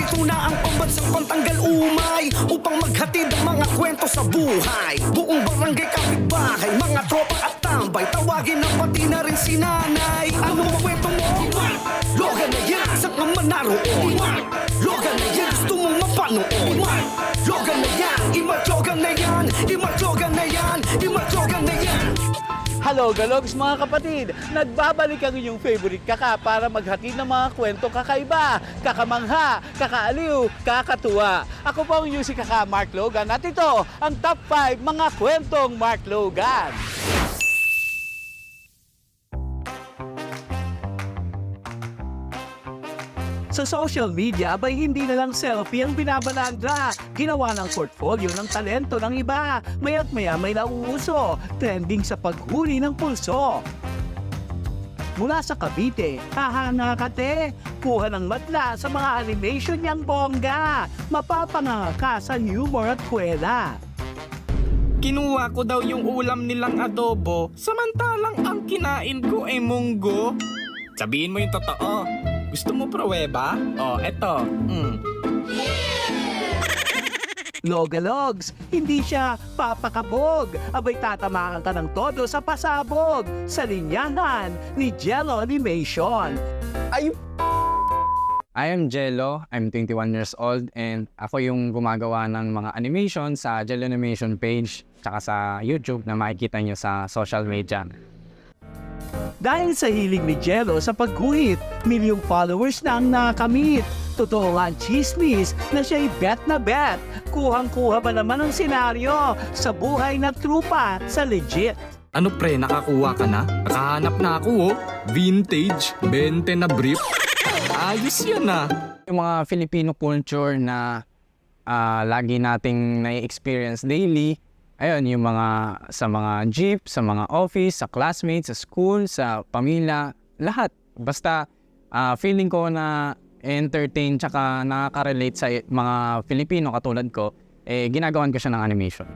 Narito na ang pambansang pantanggal umay upang maghatid ang mga kwento sa buhay. Buong barangay kapitbahay, mga tropa at tambay, tawagin na pati na rin si nanay. Ano ang kwento mo? Logan na yan, saan ka man naroon? Logan na yan, gusto mong mapanood? Logan na yan, imatlogan na yan, imatlogan na yan, imatlogan na yan. Hello, Galogs mga kapatid! Nagbabalik ang inyong favorite kaka para maghatid ng mga kwento kakaiba, kakamangha, kakaaliw, kakatuwa. Ako po ang inyong si Kaka Mark Logan at ito ang Top 5 mga kwentong Mark Logan. Sa social media, abay hindi na lang selfie ang binabalandra. Ginawa ng portfolio ng talento ng iba. Maya't maya may nauuso, trending sa paghuli ng pulso. Mula sa Cavite, hahanakate, kuha ng madla sa mga animation niyang bongga. Mapapanganga ka sa humor at kwela. Kinuha ko daw yung ulam nilang adobo, samantalang ang kinain ko ay munggo. Sabihin mo yung totoo. Gusto mo pruweba? Oh, eto. Logalogs, hindi siya papakabog. Abay tatamaan ka ng todo sa pasabog. Sa linyahan ni Jello Animation. I am Jello, I'm 21 years old and ako yung gumagawa ng mga animation sa Jello Animation page tsaka sa YouTube na makikita nyo sa social media. Dahil sa hiling ni Jello sa pagguhit, milyong followers na ang nakamit. Totoo nga ang chismis na siya'y bet na bet. Kuhang-kuha ba naman ang senaryo sa buhay na trupa sa legit? Ano pre, nakakuha ka na? Nakahanap na ako oh. Vintage, 20 na brief. Ayos yan ah. Yung mga Filipino culture na lagi nating nai-experience daily, ayun, yung mga sa mga jeep, sa mga office, sa classmates, sa school, sa pamilya, lahat. Basta feeling ko na entertain tsaka nakaka-relate sa mga Filipino katulad ko, ginagawan ko siya ng animation.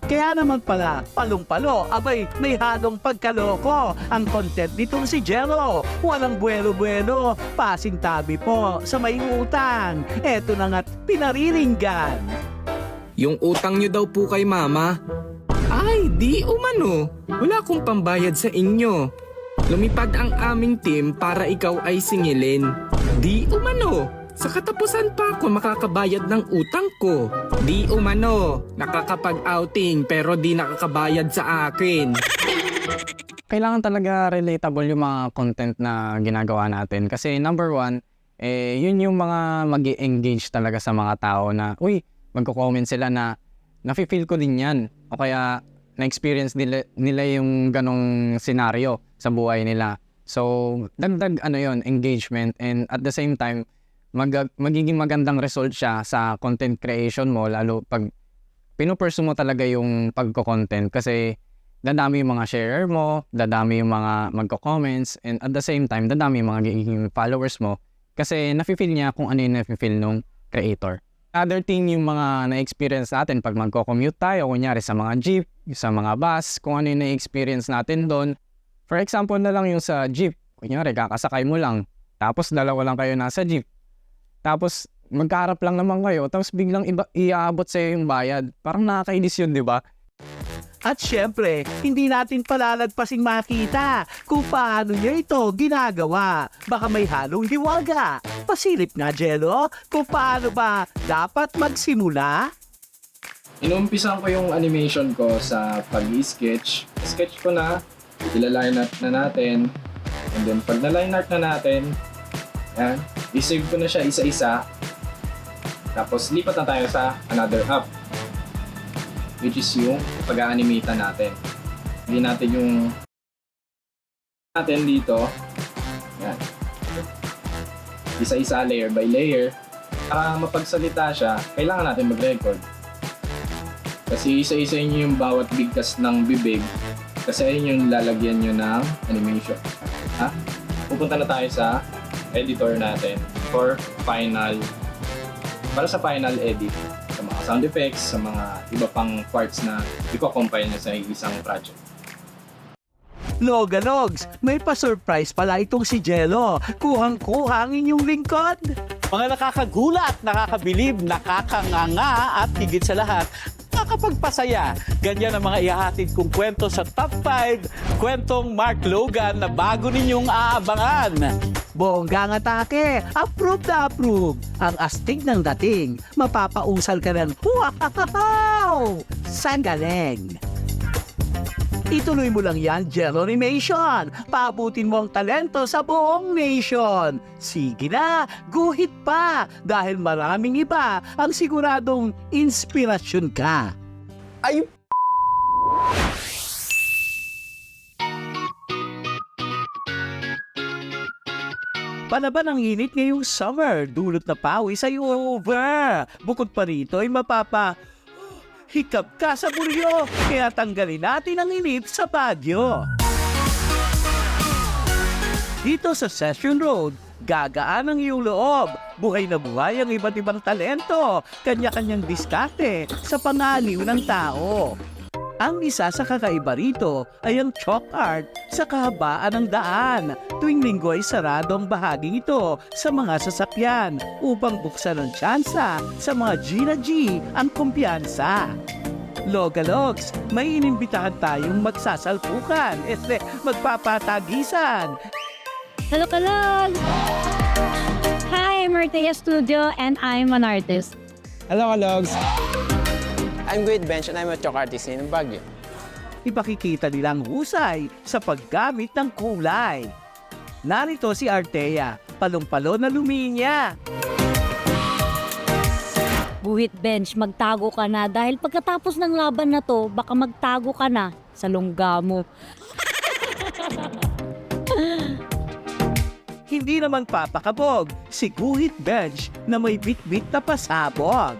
Kaya naman pala, palong-palo, abay may halong pagkaloko. Ang content nitong si Jello, walang buwelo-buwelo, pasintabi po sa may utang. Eto na nga't pinariringgan. Yung utang nyo daw po kay mama. Ay, di umano. Wala akong pambayad sa inyo. Lumipad ang aming team para ikaw ay singilin. Di umano. Sa katapusan pa ako makakabayad ng utang ko. Di umano. Nakakapag-outing pero di nakakabayad sa akin. Kailangan talaga relatable yung mga content na ginagawa natin kasi number one, yun yung mga mag-engage talaga sa mga tao na, uy, magko-comment sila na nafe-feel ko din yan o kaya na-experience nila yung ganong senaryo sa buhay nila. So, dagdag engagement and at the same time, magiging magandang result siya sa content creation mo lalo pag pinupursue mo talaga yung pagko-content kasi dadami yung mga sharer mo, dadami yung mga magko-comments and at the same time, dadami yung mga magiging followers mo kasi nafe-feel niya kung ano yung nafe-feel nung creator. Other thing yung mga na-experience natin pag magko-commute tayo, kunyari sa mga jeep, sa mga bus, kung ano yung na-experience natin doon. For example na lang yung sa jeep, kunyari kakasakay mo lang, tapos dalawa lang kayo nasa jeep. Tapos magkaharap lang naman kayo, tapos biglang iaabot sa'yo yung bayad. Parang nakakainis yun, di ba? At syempre, hindi natin palalagpasing makita kung paano niya ito ginagawa. Baka may halong hiwaga. Pasilip nga, Jello, kung paano ba dapat magsimula? Inumpisan ko yung animation ko sa pag-sketch. Sketch ko na, ila-line art na natin. And then pag na-line art na natin, yan, i-save ko na siya isa-isa. Tapos lipat na tayo sa another app, which is yung pag-animate natin. Hindi natin yung natin dito. Yan. Isa-isa, layer by layer. Para mapagsalita siya, kailangan natin mag-record. Kasi isa-isa nyo yung bawat bigkas ng bibig. Kasi ayun yung lalagyan nyo ng animation. Ha? Pupunta na tayo sa editor natin for final. Para sa final edit. Sa mga sound effects, sa mga iba pang parts na i-compile nyo sa isang project. Logalogs, may pa-surprise pala itong si Jello. Kuhang-kuha ang inyong lingkod. Mga nakakagulat, nakakabilib, nakakanganga at higit sa lahat, nakakapagpasaya. Ganyan ang mga ihahatid kong kwento sa Top 5 kwentong Mark Logan na bago ninyong aabangan. Bonggang atake, approve na approve. Ang astig ng dating, mapapausal ka ng wow! Sagaling! Ituloy mo lang yan, Jelonimation. Paabutin mo ang talento sa buong nation. Sige na, guhit pa. Dahil maraming iba ang siguradong inspirasyon ka. Ay, Palaban ang init ngayong summer. Dulot na pawis ay over. Bukod pa rito ay hikap ka sa buryo. Kaya tanggalin natin ang init sa Baguio. Dito sa Session Road, gagaan ang iyong loob. Buhay na buhay ang iba't ibang talento. Kanya-kanyang diskarte sa pangaliw ng tao. Ang isa sa kakaiba rito ay ang chalk art sa kahabaan ng daan. Tuwing linggo ay sarado ang bahaging ito sa mga sasakyan upang buksan ang tsansa sa mga G na G ang kumpiyansa. Logalogs, may inimbitahan tayong magsasalpukan, magpapatagisan. Hello, Kalog! Hi, I'm Artea Studio and I'm an artist. Hello, Kalogs! I'm Guhit Bench and I'm a chalk artist in Baguio. Ipakikita nilang husay sa paggamit ng kulay. Narito si Artea, palong-palo na luminya. Guhit Bench, magtago ka na dahil pagkatapos ng laban na to, baka magtago ka na sa lungga mo. Hindi naman papakabog si Guhit Bench na may bit-bit na pasabog.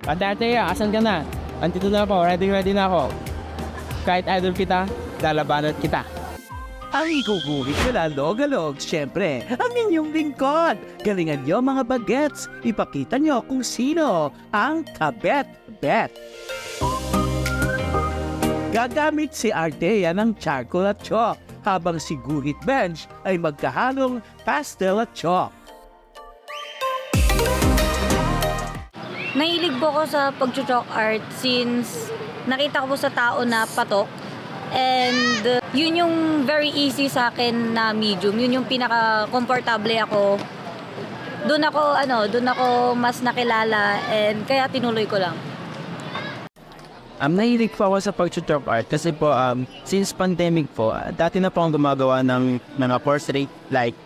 Ate, asan ka na? Andito na ako, ready na ako. Kahit idol kita, lalabanan kita. Ang iguguhit nila Logalog, syempre, ang inyong lingkod. Galingan nyo mga bagets, ipakita nyo kung sino ang kabet-bet. Gagamit si Artea ng charcoal at chalk, habang si Guhit Bench ay magkahalong pastel at chalk. Mahilig po ako sa pag-chalk art since nakita ko po sa tao na patok. And yun yung very easy sa akin na medium. Yun yung pinaka-comfortable ako. Doon ako mas nakilala and kaya tinuloy ko lang. Nahilig po ako sa pag-chalk art kasi po, since pandemic po, dati na po akong gumagawa ng mga portrait like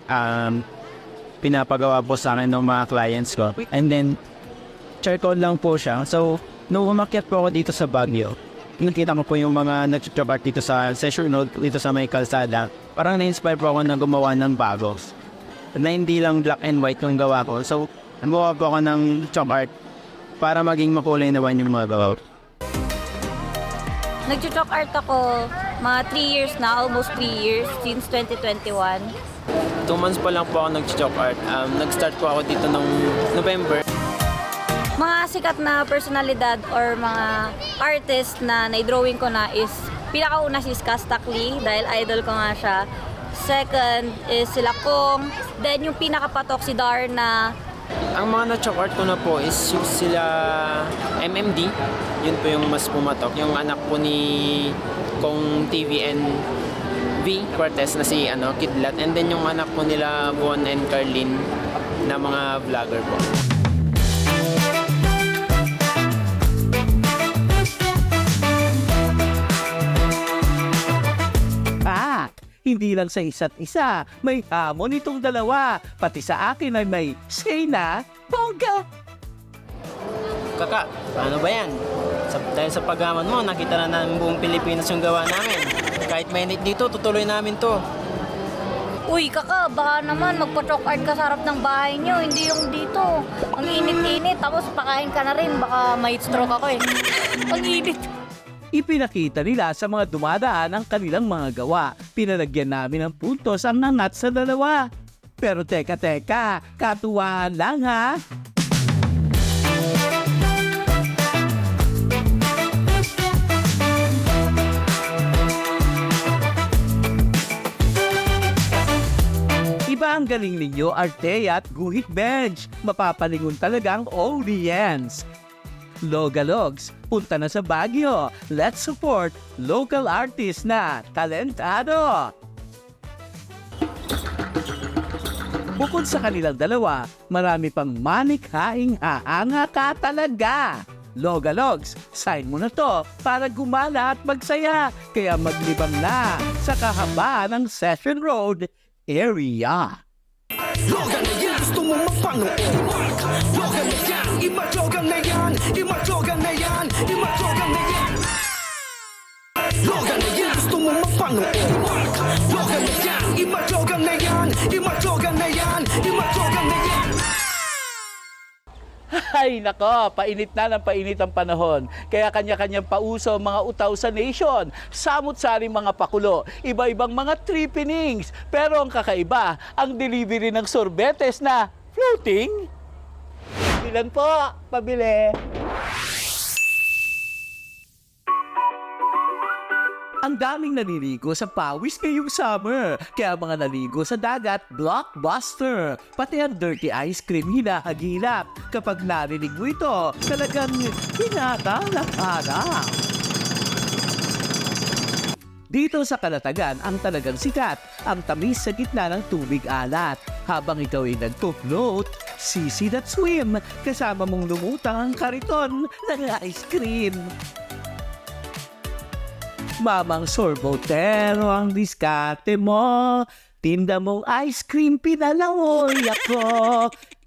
pinapagawa po sa akin ng mga clients ko. And then, charcoal lang po siya. So, nung umakyat po ako dito sa Baguio, nakita ko po yung mga nag-chalk art dito sa Session Road, dito sa may kalsada. Parang na-inspire po ako na gumawa ng bagos. Na hindi lang black and white yung gawa ko. So, gumawa po ako ng chalk art para maging makulay naman yung mga gawa. Nag-chalk art ako mga 3 years na, almost 3 years, since 2021. 2 months pa lang po ako nag-chalk art. Nag-start po ako dito noong November. Mga sikat na personalidad or mga artist na na-drawing ko na is pinakauna si Skastak Lee dahil idol ko nga siya. Second is sila Kong. Then yung pinakapatok si Darna. Ang mga na-chalk art ko na po is yung sila MMD. Yun po yung mas pumatok. Yung anak po ni Kong TVN V Cortez na si Kidlat. And then yung anak po nila Von and Carlin na mga vlogger po. Hindi lang sa isa't isa, may hamon itong dalawa. Pati sa akin ay may say na, bongga! Kaka, ano ba yan? Dahil sa paggaman mo, nakita na namin buong Pilipinas yung gawa namin. Kahit mainit dito, tutuloy namin to. Uy, kaka, baka naman magpa-chalk art ka sa harap ng bahay nyo, hindi yung dito. Ang init-init, tapos pakain ka na rin, baka may stroke ako eh. Ang init. Ipinakita nila sa mga dumadaan ang kanilang mga gawa. Pinalagyan namin ng puntos ang nangat sa dalawa. Pero teka, katuwaan lang ha. Iba Ang galing ninyo, Artea at Guhit Bench. Mapapalingon talaga ang audience. Logalogs, punta na sa Baguio. Let's support local artists na talentado. Bukod sa kanilang dalawa, marami pang manikhaing haanga ka talaga. Logalogs, sign mo na to para gumala at magsaya. Kaya maglibang na sa kahabaan ng Session Road area. Logan na yan, gusto mo mapanood. Logan na yan, imatlogan na yan. Imatlogan na yan, imatlogan na yan. Logan na yan, gusto mo mapanood. Logan na yan, imatlogan na yan. Imatlogan na yan, imatlogan na yan. Ay nako, painit na ng painit ang panahon. Kaya kanya-kanyang pauso ang mga utaw sa nation. Samot-saring mga pakulo, iba-ibang mga trippings. Pero ang kakaiba, ang delivery ng sorbetes na floating. Ilan po? Pabili. Ang daming naliligo sa pawis ngayong summer. Kaya mga naligo sa dagat, blockbuster. Pati ang dirty ice cream hinahagilap. Kapag narinig mo ito, talagang hinata-hanap. Dito sa Kalatagan, ang talagang sikat, ang tamis sa gitna ng tubig alat. Habang ikaw ay nagpo-float, sisi at swim, kasama mong lumutang ang kariton ng ice cream. Mamang sorbotero ang diskarte mo. Tinda mong ice cream, pinalawoy ako.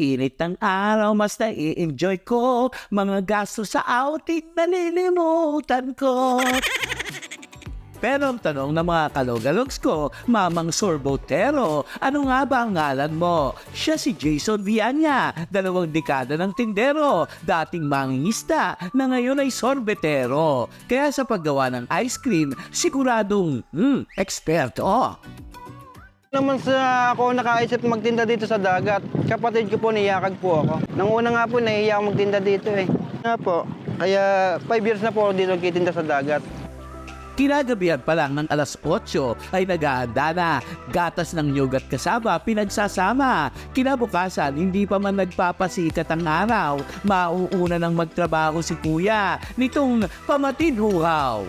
Init ng araw, mas nai-enjoy ko. Mga gasto sa outing, nalilimutan ko. Pero ang tanong ng mga kalogalogs ko, Mamang Sorbotero, ano nga ba ang ngalan mo? Siya si Jason Viana, 2 dekada ng tindero, dating mangingista na ngayon ay sorbetero. Kaya sa paggawa ng ice cream, siguradong, eksperto. Naman sa ako nakaisip magtinda dito sa dagat. Kapatid ko po, niyakag po ako. Nang una nga po, nahiya ako magtinda dito eh. Nga po, kaya 5 years na po ako dito nagtitinda sa dagat. Kinagabihan pa lang ng alas 8 ay nag-aanda na. Gatas ng niyog at kasaba pinagsasama. Kinabukasan, hindi pa man nagpapasikat ang araw. Mauuna ng magtrabaho si kuya nitong pamatinhuhaw.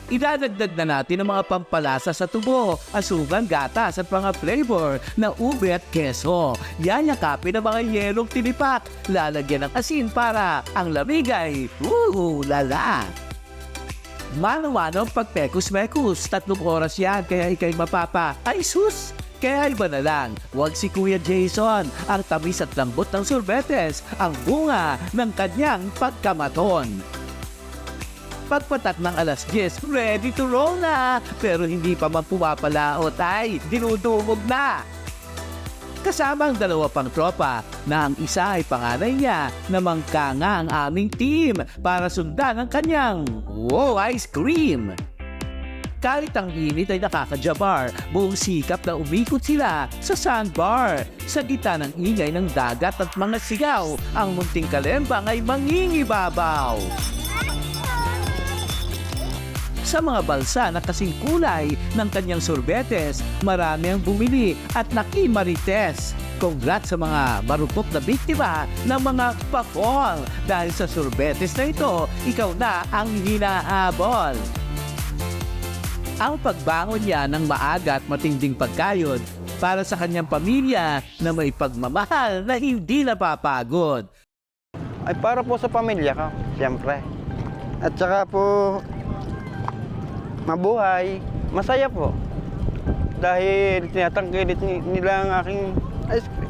Idadagdag na natin ang mga pampalasa sa tubo, asugan, gatas at mga flavor na ube at keso. Yayakapin ang mga yelong tinipak. Lalagyan ng asin para ang lamig ay lala. Manawanong pagpekus-mekus, 3 oras yan, kaya ikay mapapa. Ay sus! Kaya iba na lang, wag si Kuya Jason, ang tamis at lambot ng sorbetes, ang bunga ng kanyang pagkamaton. Pagpatak ng alas 10, ready to roll na, pero hindi pa man pumapalaot ay dinudumog na. Kasama ang 2 pang tropa na ang isa ay panganay niya na mangkanga ang aming team para sundan ang kanyang ice cream. Kahit ang init ay nakakajabar, buong sikap na umikot sila sa sandbar. Sa gitna ng ingay ng dagat at mga sigaw, ang munting kalembang ay mangingibabaw. Sa mga balsa na kasing kulay ng kanyang sorbetes, marami ang bumili at nakimarites. Congrats sa mga marupok na biktima ng mga pa-fall. Dahil sa sorbetes na ito, ikaw na ang hinahabol. Ang pagbangon niya ng maaga at matinding pagkayod para sa kanyang pamilya na may pagmamahal na hindi napapagod. Ay para po sa pamilya ko, siyempre. At saka po, mabuhay, masaya po. Dahil tinatangkilit nila ang aking ice cream.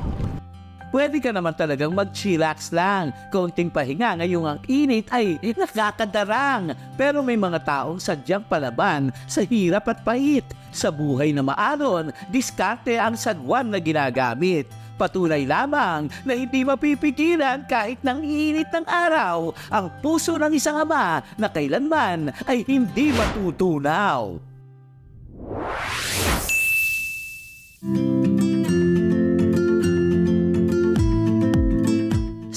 Pwede ka naman talagang mag-chillax lang. Konting pahinga ngayong ang init ay nakakadarang. Pero may mga taong sadyang palaban sa hirap at pait. Sa buhay na maaron, diskarte ang sagwan na ginagamit. Patunay lamang na hindi mapipigilan kahit ng init ng araw ang puso ng isang ama na kailanman ay hindi matutunaw.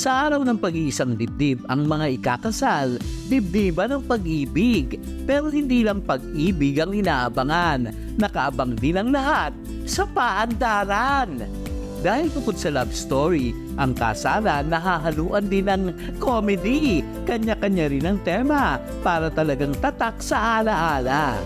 Sa araw ng pag-iisang dibdib, ang mga ikakasal, dibdiban ng pag-ibig. Pero hindi lang pag-ibig ang inaabangan, nakaabang din ang lahat sa paandaran. Dahil bukod sa love story, ang kasalan nahahaluan din ng comedy. Kanya-kanya rin ang tema para talagang tatak sa alaala.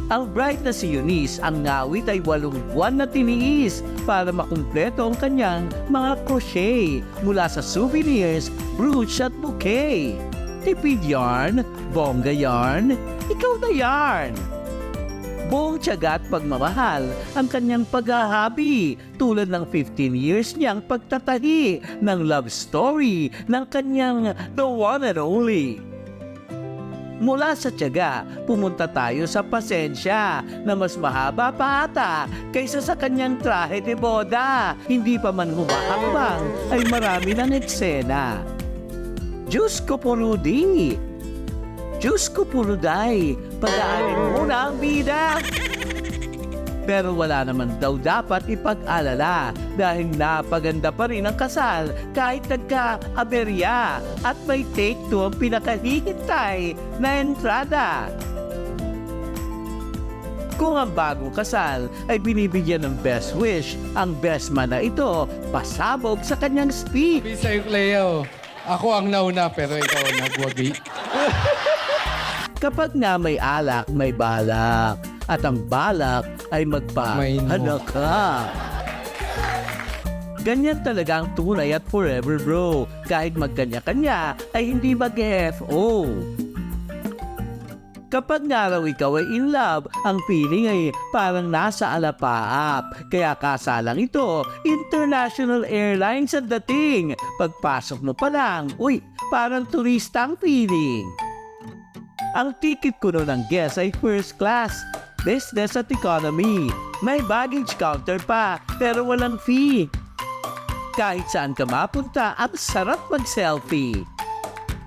Ang bride na si Eunice, ang ngawit ay 8 buwan na tiniis para makumpleto ang kanyang mga crochet mula sa souvenirs, brooch at bouquet. Tipid yarn, bongga yarn, ikaw na yarn. Buong tiyaga at pagmamahal ang kanyang paghahabi tulad ng 15 years niyang pagtatahi ng love story ng kanyang the one and only. Mula sa tiyaga, pumunta tayo sa pasensya na mas mahaba pa ata kaysa sa kanyang trahe de boda. Hindi pa man humahakbang ay marami ng eksena. Diyos ko po, Rudy! Diyos ko po, Ruday! Pagaanin muna ang bida! Pero wala naman daw dapat ipag-alala dahil napaganda pa rin ang kasal kahit nagka-aberya at may take 2 ang pinakahihintay na entrada. Kung ang bagong kasal ay binibigyan ng best wish, ang best man na ito pasabog sa kanyang speech. Sabi sa'yo, Cleo, ako ang nauna pero ikaw ang nagwagi. Kapag nga may alak, may balak. At ang balak ay magpahanaka. Ganyan talaga ang tunay at forever bro. Kahit magkanya-kanya ay hindi mag-FO. Kapag nga raw ikaw ay in love, ang feeling ay parang nasa alapaap. Kaya kasalang ito, International Airlines ang dating. Pagpasok mo pa lang, uy, parang turista ang feeling. Ang ticket ko noon ng guest ay first class, business at economy. May baggage counter pa, pero walang fee. Kahit saan ka mapunta, ang sarap mag-selfie.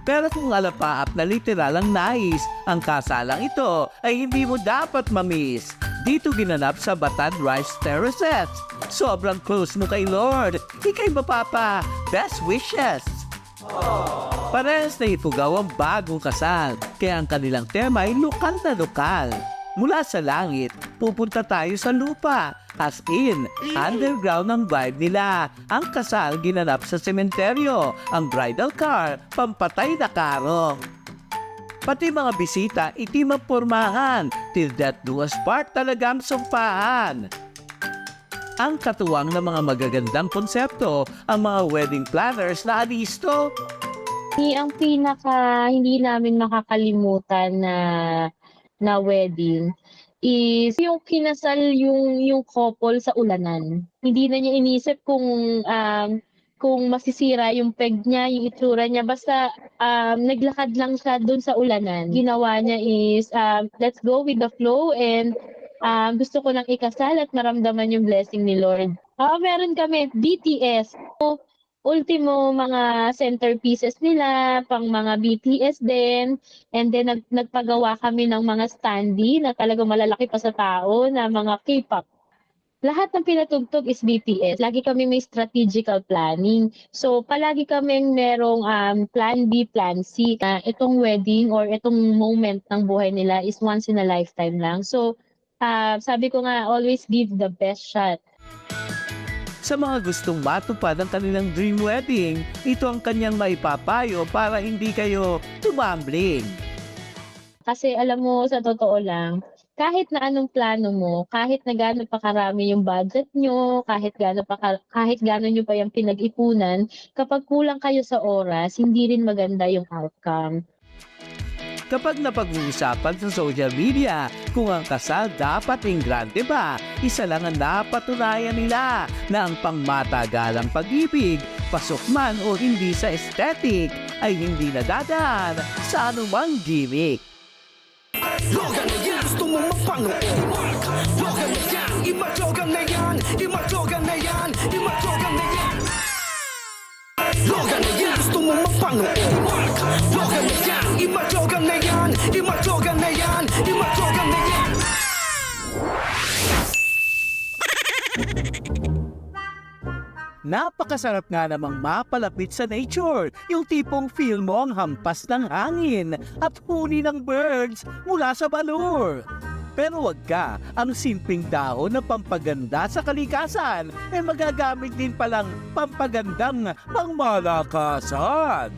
Pero kung alapaap na literal ang nais, ang kasalang ito ay hindi mo dapat mamiss. Dito ginanap sa Batan Rice Terraces. Sobrang close mo kay Lord. Ika'y mapapa. Best wishes! Parehas na ipugaw ang bagong kasal, kaya ang kanilang tema ay lokal na lokal. Mula sa langit, pupunta tayo sa lupa. As in, underground ang vibe nila. Ang kasal ginanap sa sementeryo, ang bridal car, pampatay na karo. Pati mga bisita, itim ang pormahan, till death do us part talaga ang sumpahan. Ang katuwang ng mga magagandang konsepto, ang mga wedding planners na alisto. Ang pinaka hindi namin makakalimutan na wedding is yung kinasal yung couple sa ulanan. Hindi na niya inisip kung masisira yung peg niya, yung itsura niya. Basta naglakad lang siya doon sa ulanan. Ginawa niya is let's go with the flow and gusto ko lang ikasal at maramdaman yung blessing ni Lord. Meron kami BTS. Ultimo mga centerpieces nila, pang mga BTS din. And then nagpagawa kami ng mga standee na talagang malalaki pa sa tao na mga K-pop. Lahat ng pinatugtog is BTS. Lagi kami may strategical planning. So palagi kaming merong plan B, plan C. Itong wedding or itong moment ng buhay nila is once in a lifetime lang. So sabi ko nga, always give the best shot. Sa mga gustong matupad ang kanilang dream wedding, ito ang kanyang maipapayo para hindi kayo tumambling. Kasi alam mo, sa totoo lang, kahit na anong plano mo, kahit na gano'n pa karami yung budget nyo, kahit gano'n nyo pa yung pinag-ipunan, kapag kulang kayo sa oras, hindi rin maganda yung outcome. Kapag napag-uusapan sa social media kung ang kasal dapat ingrande ba, isa lang ang napatunayan nila na ang pangmatagalang pag-ibig, pasok man o hindi sa aesthetic, ay hindi nadadaan sa anumang gimmick. Logan na yan, gusto mo mapanood. Logan na yan, imatyogan na yan, imatyogan na yan, imatyogan na yan. Logan na yan, gusto mo mapanood. Logan na yan, imatyogan na yan, imatyogan na yan, imatyogan na yan. Napakasarap nga namang mapalapit sa nature, yung tipong feel mo ang hampas ng hangin at huni ng birds mula sa balur. Pero wag ka, ang simpleng dahon na pampaganda sa kalikasan ay magagamit din palang pampagandang pangmalakasan.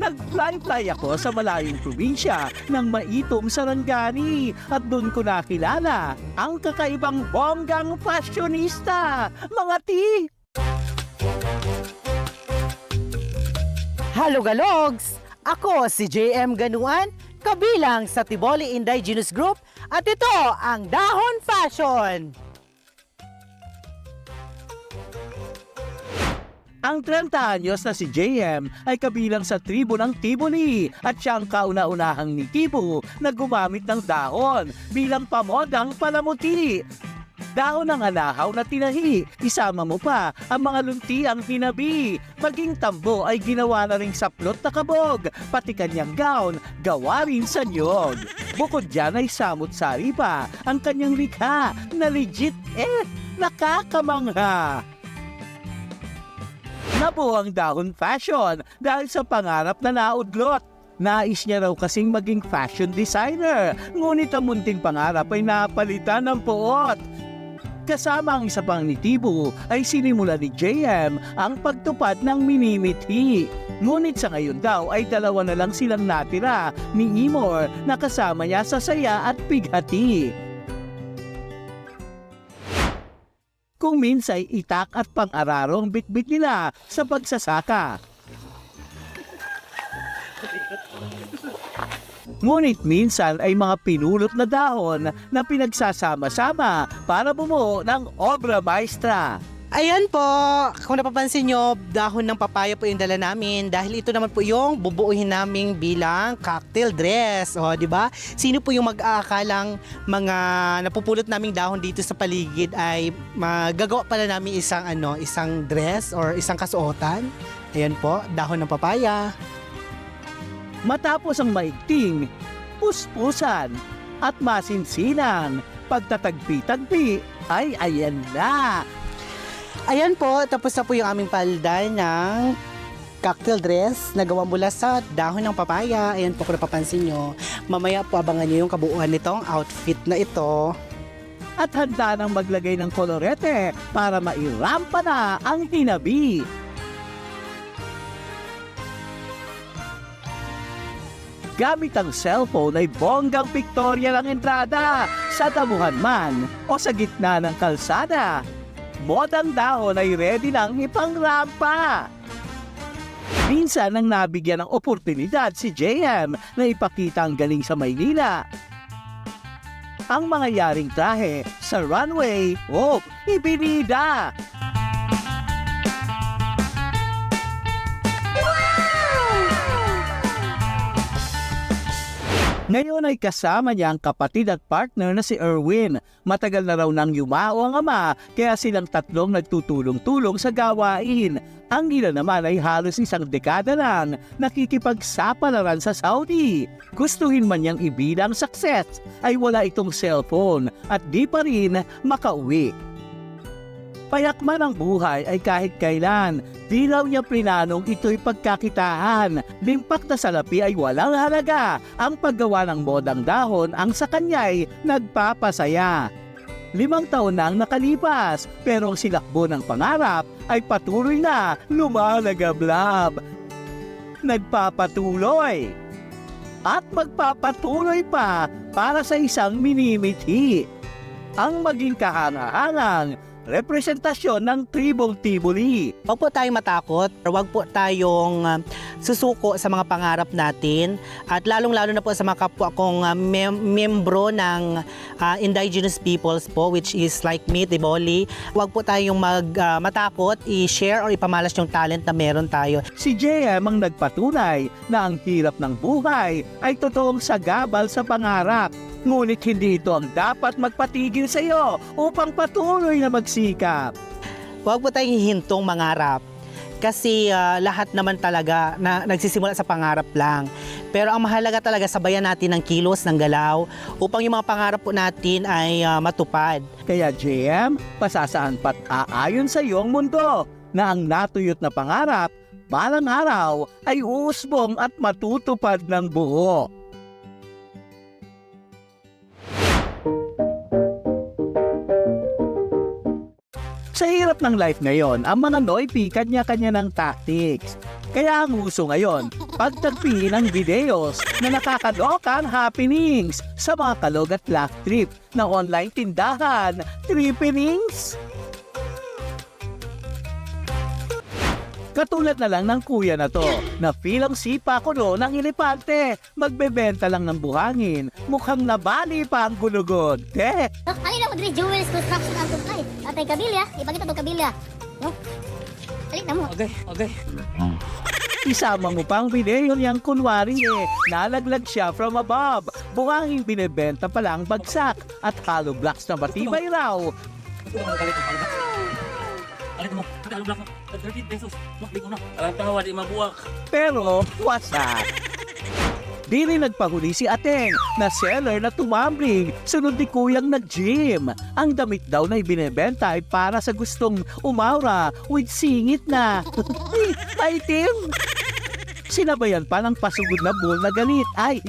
Nag-fly-fly ako sa malayong probinsya ng Maitom, Sarangani at doon ko nakilala ang kakaibang bonggang fashionista, mga ti! Halo Galogs! Ako si JM Ganuan, kabilang sa Tiboli Indigenous Group at ito ang Dahon Fashion! Ang 30 anyos na si JM ay kabilang sa tribo ng Tiboli at siya ang kauna-unahang ni Tibo na gumamit ng dahon bilang pamodang palamuti. Dahon ng anahaw na tinahi, isama mo pa ang mga luntiang hinabi. Maging tambo ay ginawa na ring saplot na kabog, pati kanyang gown, gawa rin sa nyog. Bukod dyan ay samut-sari pa ang kanyang likha na legit nakakamangha. Nabuo ang Dahon Fashion dahil sa pangarap na naudlot. Nais niya raw kasing maging fashion designer, ngunit ang munting pangarap ay napalitan ng puot. Kasama ang isa pang ni Tibo ay sinimula ni JM ang pagtupad ng minimithi. Ngunit sa ngayon daw ay dalawa na lang silang natira ni Imor na kasama niya sa saya at pighati. Kung minsay itak at pang-araro ang bitbit nila sa pagsasaka. Ngunit minsan ay mga pinulot na dahon na pinagsasama-sama para bumuo ng obra maestra. Ayan po, kung napapansin nyo, dahon ng papaya po yung dala namin dahil ito naman po yung bubuuhin naming bilang cocktail dress. O, di ba? Sino po yung mag-aakalang mga napupulot naming dahon dito sa paligid ay magagawa pala namin isang dress or isang kasuotan? Ayan po, dahon ng papaya. Matapos ang maigting, puspusan at masinsinan, pagtatagpi-tagpi ay ayan na. Ayan po, tapos na po yung aming palda ng cocktail dress na gawa mula sa dahon ng papaya. Ayan po kung napapansin nyo. Mamaya po abangan nyo yung kabuuan nitong outfit na ito. At handa nang maglagay ng kolorete para mairampa na ang hinabi. Gamit ang cellphone ay bonggang pictorial ang entrada sa damuhan man o sa gitna ng kalsada. Modang dahon ay ready nang ipangrampa. Minsan nang nabigyan ng oportunidad si JM na ipakita ang galing sa Maynila. Ang mga yaring trahe sa runway o ibinida. Ngayon ay kasama niya ang kapatid at partner na si Erwin. Matagal na raw nang yumao ang ama, kaya silang tatlong nagtutulong-tulong sa gawain. Ang ilan naman ay halos isang dekada lang nakikipagsapalaran sa Saudi. Gustuhin man niyang ibilang success, ay wala itong cellphone at di pa rin makauwi. Payak man ang buhay ay kahit kailan, di raw niya plinanong ito'y pagkakitaan. Limpak na salapi ay walang halaga. Ang paggawa ng modang dahon ang sa kanya'y nagpapasaya. 5 taon na ang nakalipas, pero ang silakbo ng pangarap ay patuloy na lumalagablab. Nagpapatuloy at magpapatuloy pa para sa isang minimithi. Ang maging kahangahangang representasyon ng tribong Tiboli. Huwag po tayong matakot, huwag po tayong susuko sa mga pangarap natin at lalong-lalo na po sa mga kapwa kong membro ng indigenous peoples po, which is like me, Tiboli. Huwag po tayong matakot, i-share or ipamalas yung talent na meron tayo. Si JM ang nagpatunay na ang hirap ng buhay ay totoong sagabal sa pangarap. Ngunit hindi ito ang dapat magpatigil sa iyo upang patuloy na magsikap. Huwag po tayong hihintong mangarap kasi lahat naman talaga na nagsisimula sa pangarap lang. Pero ang mahalaga talaga, sabayan natin ng kilos, ng galaw, upang yung mga pangarap po natin ay matupad. Kaya JM, pasasaan pat aayon sa iyong mundo na ang natuyot na pangarap, balang araw ay uusbong at matutupad ng buo. Sa hirap ng life ngayon, ang mga Noypi kanya-kanya ng tactics. Kaya ang uso ngayon, pagtagpihin ng videos na nakakalokang happenings sa mga kalog at laugh trip na online tindahan, trippenings. Katulad na lang ng kuya na to, na pilang sipa ko no ng elepante, magbebenta lang ng buhangin, mukhang nabali pa ang gulugod. Alin na mo diri Jewels Construction and Supply. Atay kabilya, ipakita to kabilya. No? Alin na mo. Okay. Isama mo pang video niyang kunwari nalaglag siya from above. Buhangin binebenta pa lang bagsak at hollow blocks na matibay raw. Pero wasak. Di rin nagpahuli si Ateng na seller na tumambling, sunod ni Kuyang nag-gym. Ang damit daw na ibinebenta ay para sa gustong umaura with singit na. Maitim! Sinabayan pa ng pasugod na bull na galit. Ay,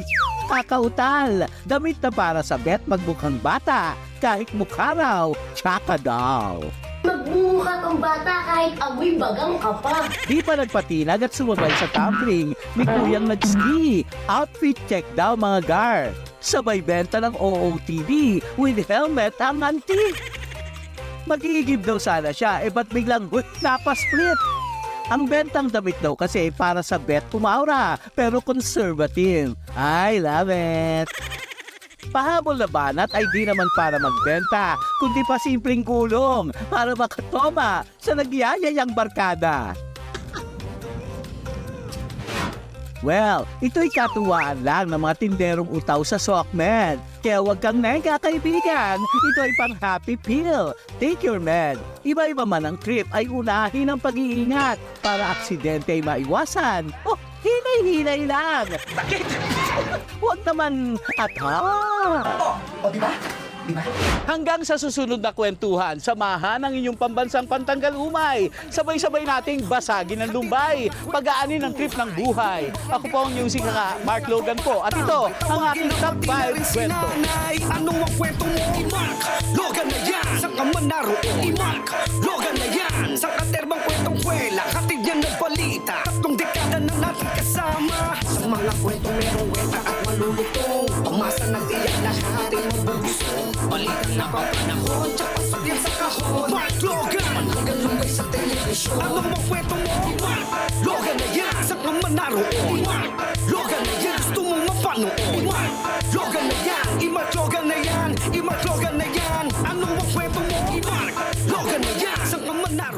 kakautal! Damit na para sa bet magmukhang bata, kahit mukha raw, tsaka daw. Magmumukha kang bata kahit amoy bagang ka pa. Di pa nagpatinag at sumabay sa tumbling, may kuyang nag-ski. Outfit check daw mga gar. Sabay benta ng OOTD with helmet ang antique. Mag-iigib daw sana siya, ba't biglang napasplit? Ang bentang damit daw kasi para sa bet pumaura, pero conservative. I love it! Pahabol na banat ay di naman para magbenta, kundi pa simpleng gulong para makatoma sa nagyayayang barkada. Well, ito'y katuwaan lang ng mga tinderong utaw sa Sokmed. Kaya huwag kang nega, kaibigan. Ito ay pang happy pill. Take your med. Iba-iba man ang trip ay unahin ang pag-iingat para aksidente ay maiwasan. Oh, hinay-hinay lang. Bakit? Huwag naman Diba? Hanggang sa susunod na kwentuhan, samahan ang inyong pambansang pantanggal umay. Sabay-sabay nating basagin ang lumbay, pag-aanin ang trip ng buhay. Ako po ang inyong sika Mark Logan po. At ito, ang aking top 5 kwento. Ano ang kwento mo? Mark Logan na yan. Saan ka man naroon? Mark Logan na yan. Sa katerbang kwentong kwela, hatid yan ng balita. Tatlong dekada na natin kasama. Sa mga kwentong merong weta at malulutong. Pamasa nagdiyak na ating mabubusong. Balikan na papanahon, tsaka pasok yan sa kahon. Mark Logan, hanggang lumbay sa telebisyon. Ano ang kwento mo? Mark Logan na yan. Saan ka man naroon? Mark Logan na yan. Gusto mo mapanood? Mark Logan na yan.